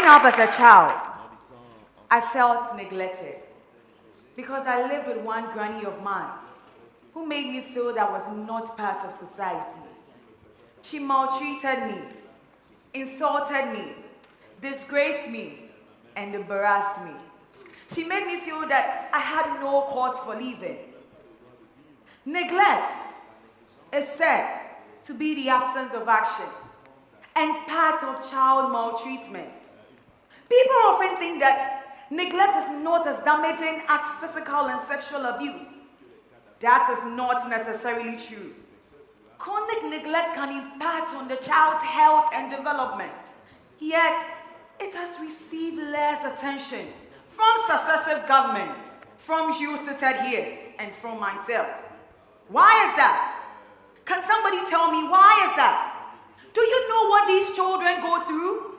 up as a child, I felt neglected because I lived with one granny of mine who made me feel that I was not part of society. She maltreated me, insulted me, disgraced me, and embarrassed me. She made me feel that I had no cause for living. Neglect is said to be the absence of action and part of child maltreatment. People often think that neglect is not as damaging as physical and sexual abuse. That is not necessarily true. Chronic neglect can impact on the child's health and development, yet it has received less attention from successive governments, from you seated here, and from myself. Why is that? Can somebody tell me why is that? Do you know what these children go through?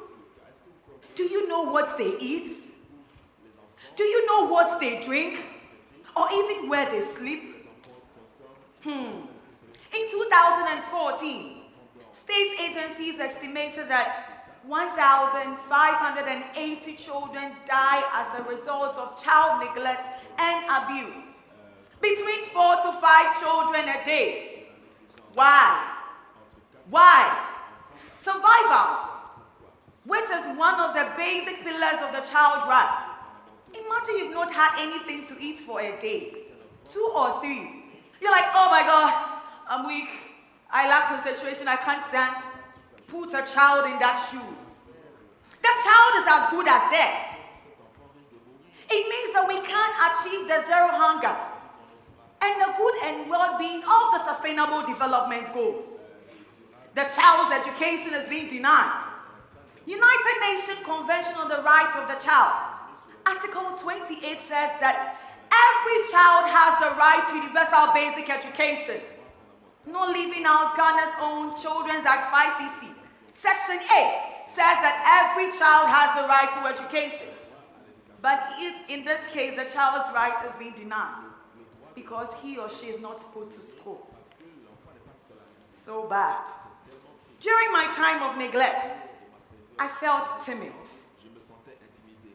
Do you know what they eat? Do you know what they drink? Or even where they sleep? In 2014, state agencies estimated that 1,580 children die as a result of child neglect and abuse. Between 4 to 5 children a day. Why? Why? Survival, which is one of the basic pillars of the child right. Imagine you've not had anything to eat for a day, 2 or 3. You're like, oh my God, I'm weak. I lack concentration. I can't stand. Put a child in that shoes. The child is as good as dead. It means that we can't achieve the zero hunger and the good and well-being of the sustainable development goals. The child's education is being denied. United Nations Convention on the Rights of the Child, Article 28 says that every child has the right to universal basic education, not leaving out Ghana's own Children's Act 560. Section 8 says that every child has the right to education. But in this case, the child's right is being denied because he or she is not put to school. So bad. During my time of neglect, I felt timid.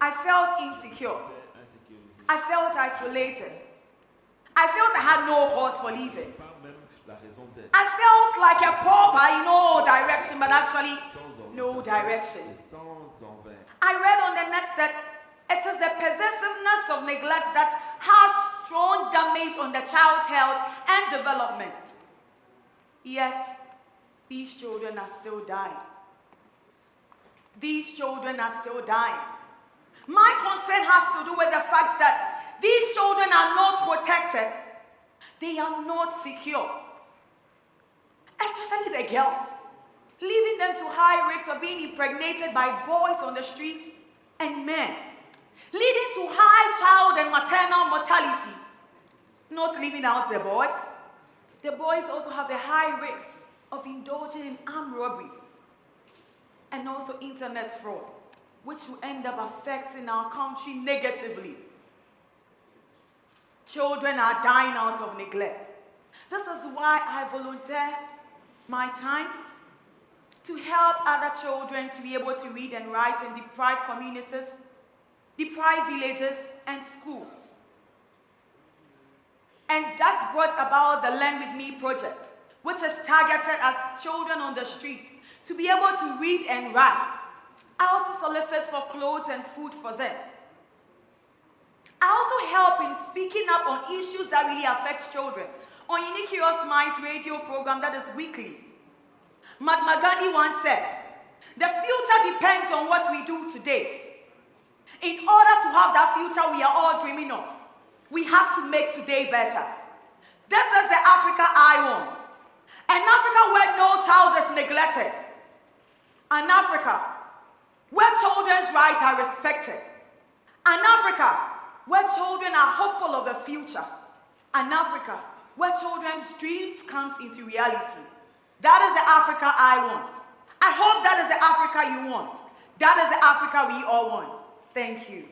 I felt insecure. I felt isolated. I felt I had no cause for living. I felt like a pauper in all direction, but actually no direction. I read on the net that it is the pervasiveness of neglect that has strong damage on the child's health and development. Yet, these children are still dying. These children are still dying. My concern has to do with the fact that these children are not protected. They are not secure. Especially the girls, leaving them to high rates of being impregnated by boys on the streets and men, leading to high child and maternal mortality. Not leaving out the boys. The boys also have the high risks of indulging in armed robbery and also internet fraud, which will end up affecting our country negatively. Children are dying out of neglect. This is why I volunteer my time to help other children to be able to read and write in deprived communities, deprived villages, and schools. And that's brought about the Learn With Me project, which is targeted at children on the street to be able to read and write. I also solicit for clothes and food for them. I also help in speaking up on issues that really affect children on Unique Curious Minds radio program that is weekly. Mahatma Gandhi once said, the future depends on what we do today. In order to have that future we are all dreaming of, we have to make today better. This is the Africa I want. An Africa where no child is neglected. An Africa where children's rights are respected. An Africa where children are hopeful of the future. An Africa where children's dreams come into reality. That is the Africa I want. I hope that is the Africa you want. That is the Africa we all want. Thank you.